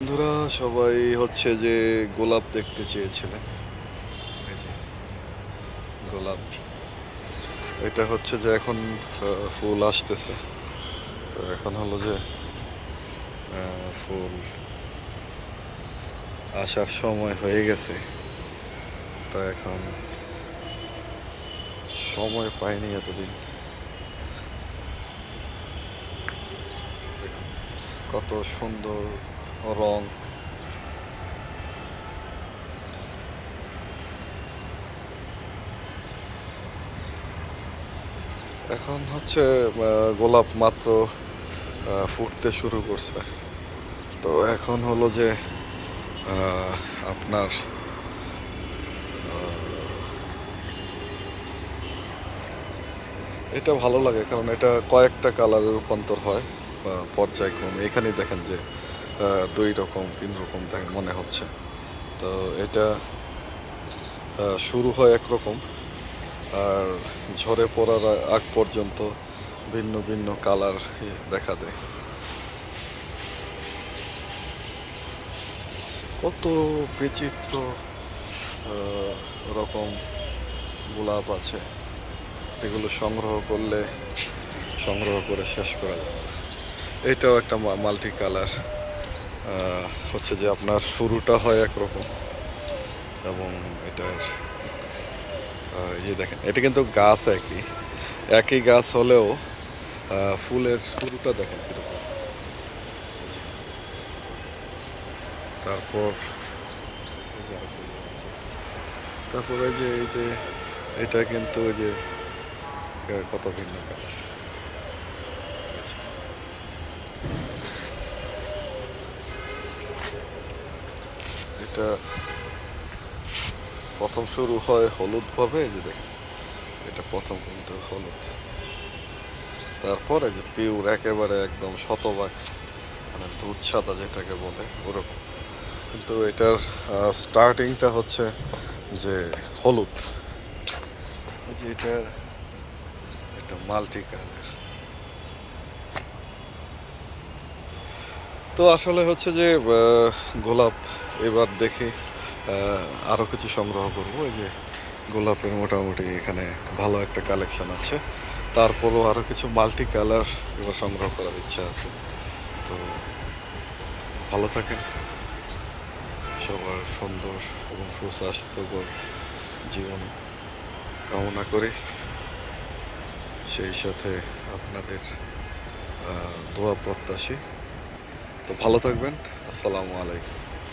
বন্ধুরা সবাই হচ্ছে যে গোলাপ দেখতে চেয়েছিলেন। এই যে গোলাপ, এটা হচ্ছে যে এখন ফুল আসতেছে। তো এখন হলো যে ফুল আসার সময় হয়ে গেছে। তো এখন সময় পাইনি এতদিন। দেখুন কত সুন্দর রং। এখন হচ্ছে গোলাপ মাত্র ফুটতে শুরু করছে। তো এখন হলো যে আপনার এটা ভালো লাগে কারণ এটা কয়েকটা কালারে রূপান্তর হয় বা পর্যায়ক্রমে। এখানেই দেখেন যে 2 রকম 3 রকম দেখেন মনে হচ্ছে। তো এটা শুরু হয় একরকম, আর ঝরে পড়ার আগ পর্যন্ত ভিন্ন ভিন্ন কালার দেখা দেয়। কত বিচিত্র রকম গোলাপ আছে, এগুলো সংগ্রহ করে শেষ করা যাবে না। এইটাও একটা মাল্টি কালার। হচ্ছে যে আপনার শুরুটা হয় একরকম এবং এটার ইয়ে দেখেন, এটা কিন্তু গাছ একই গাছ হলেও ফুলের শুরুটা দেখেন কীরকম। তারপর তারপরে যে এই যে এটা কিন্তু ওই যে কত ভিন্ন কালার। এটা প্রথম শুরু হয় হলুদ ভাবে, এই যে দেখেন এটা প্রথম কিন্তু হলুদ। তারপরে যে পিওর একেবারে একদম শতভাগ মানে দুধ সাদা যেটাকে বলে ওরকম। কিন্তু এটার স্টার্টিংটা হচ্ছে যে হলুদ। এই যে এটা একটা মাল্টি কালার। তো আসলে হচ্ছে যে গোলাপ এবার দেখি আরও কিছু সংগ্রহ করব। এই যে গোলাপের মোটামুটি এখানে ভালো একটা কালেকশন আছে। তারপরও আরও কিছু মাল্টি কালার এবার সংগ্রহ করার ইচ্ছা আছে। তো ভালো থাকেন, সবার সুন্দর এবং সুস্বাস্থ্যকর জীবন কামনা করি। সেই সাথে আপনাদের দোয়া প্রত্যাশী। তো ভালো থাকবেন। আসসালামু আলাইকুম।